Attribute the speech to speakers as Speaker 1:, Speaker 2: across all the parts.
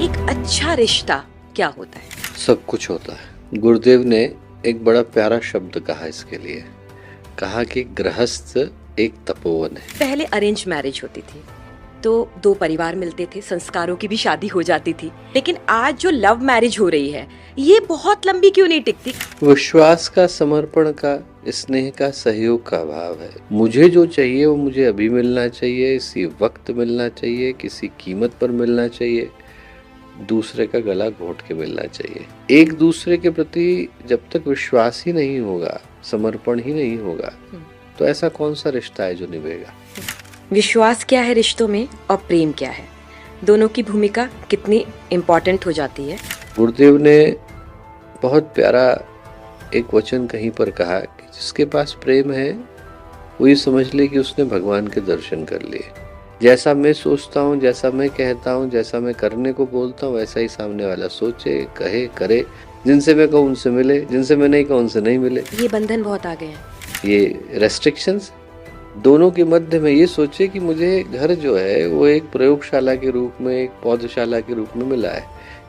Speaker 1: एक अच्छा रिश्ता क्या होता है?
Speaker 2: सब कुछ होता है। गुरुदेव ने एक बड़ा प्यारा शब्द कहा इसके लिए, कहा कि गृहस्थ एक तपोवन है।
Speaker 1: पहले अरेंज मैरिज होती थी तो दो परिवार मिलते थे, संस्कारों की भी शादी हो जाती थी। लेकिन आज जो लव मैरिज हो रही है ये बहुत लंबी क्यों नहीं टिकती?
Speaker 2: विश्वास का, समर्पण का, स्नेह का, सहयोग का अभाव है। मुझे जो चाहिए वो मुझे अभी मिलना चाहिए, इसी वक्त मिलना चाहिए, किसी कीमत पर मिलना चाहिए, दूसरे का गला घोट के मिलना चाहिए। एक दूसरे के प्रति जब तक विश्वास ही नहीं होगा, समर्पण ही नहीं होगा, तो ऐसा कौन सा रिश्ता है जो निभेगा?
Speaker 1: विश्वास क्या है रिश्तों में और प्रेम क्या है? दोनों की भूमिका कितनी इम्पोर्टेंट हो जाती है?
Speaker 2: गुरुदेव ने बहुत प्यारा एक वचन कहीं पर कहा कि जिसके पास प्रेम है वो ये समझ ले कि उसने भगवान के दर्शन कर लिए। जैसा मैं सोचता हूँ, जैसा मैं कहता हूँ, जैसा मैं करने को बोलता हूँ, वैसा ही सामने वाला सोचे, कहे, करे। जिनसे मैं कहूँ उनसे मिले, जिनसे मैं नहीं कहूँ उनसे नहीं मिले।
Speaker 1: ये बंधन बहुत आ गए हैं,
Speaker 2: ये रेस्ट्रिक्शंस। दोनों के मध्य में ये सोचे कि मुझे घर जो है वो एक प्रयोगशाला के रूप में, एक पौधशाला के रूप में मिला है,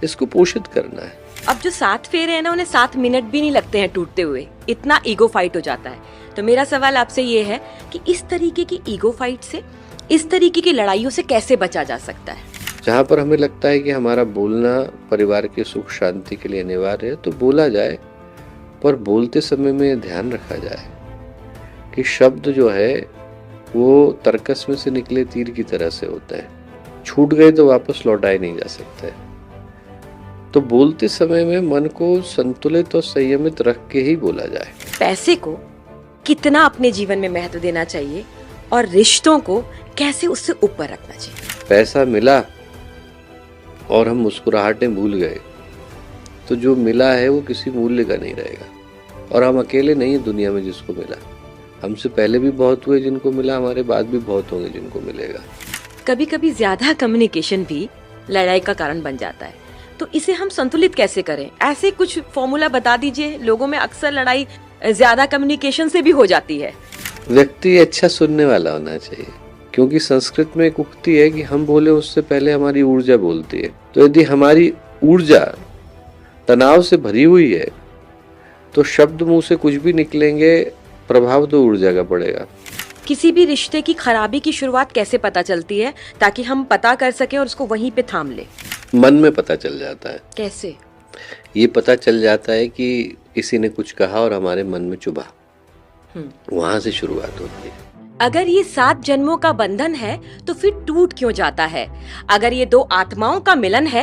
Speaker 2: इसको पोषित करना है।
Speaker 1: अब जो 7 फेरे हैं ना, उन्हें 7 मिनट भी नहीं लगते हैं टूटते हुए, इतना ईगो फाइट हो जाता है। तो मेरा सवाल आपसे ये है कि इस तरीके की ईगो फाइट से, इस तरीके की लड़ाइयों से कैसे बचा जा सकता है?
Speaker 2: जहाँ पर हमें लगता है कि हमारा बोलना परिवार के सुख शांति के लिए अनिवार्य है तो बोला जाए, पर बोलते समय में ध्यान रखा जाए कि शब्द जो है वो तर्कस में से निकले तीर की तरह से होता है, छूट गए तो वापस लौटाए नहीं जा सकते। तो बोलते समय में मन को संतुलित और संयमित रख के ही बोला जाए।
Speaker 1: पैसे को कितना अपने जीवन में महत्व देना चाहिए और रिश्तों को कैसे उससे ऊपर रखना चाहिए?
Speaker 2: पैसा मिला और हम मुस्कुराहटें भूल गए तो जो मिला है वो किसी मूल्य का नहीं रहेगा। और हम अकेले नहीं है दुनिया में जिसको मिला, हमसे पहले भी बहुत हुए जिनको मिला, हमारे बाद भी बहुत होंगे जिनको मिलेगा।
Speaker 1: कभी कभी ज्यादा कम्युनिकेशन भी लड़ाई का कारण बन जाता है, तो इसे हम संतुलित कैसे करें? ऐसे कुछ फॉर्मूला बता दीजिए। लोगों में अक्सर लड़ाई ज्यादा कम्युनिकेशन से भी हो जाती है।
Speaker 2: व्यक्ति अच्छा सुनने वाला होना चाहिए, क्योंकि संस्कृत में एक उक्ति है कि हम बोले उससे पहले हमारी ऊर्जा बोलती है। तो यदि हमारी ऊर्जा तनाव से भरी हुई है तो शब्द मुंह से कुछ भी निकलेंगे, प्रभाव तो ऊर्जा का पड़ेगा।
Speaker 1: किसी भी रिश्ते की खराबी की शुरुआत कैसे पता चलती है ताकि हम पता कर सकें और उसको वहीं पे थाम ले?
Speaker 2: मन में पता चल जाता है।
Speaker 1: कैसे?
Speaker 2: ये पता चल जाता है कि किसी ने कुछ कहा और हमारे मन में चुभा, वहां से शुरुआत होती है।
Speaker 1: अगर ये 7 जन्मों का बंधन है तो फिर टूट क्यों जाता है? अगर ये 2 आत्माओं का मिलन है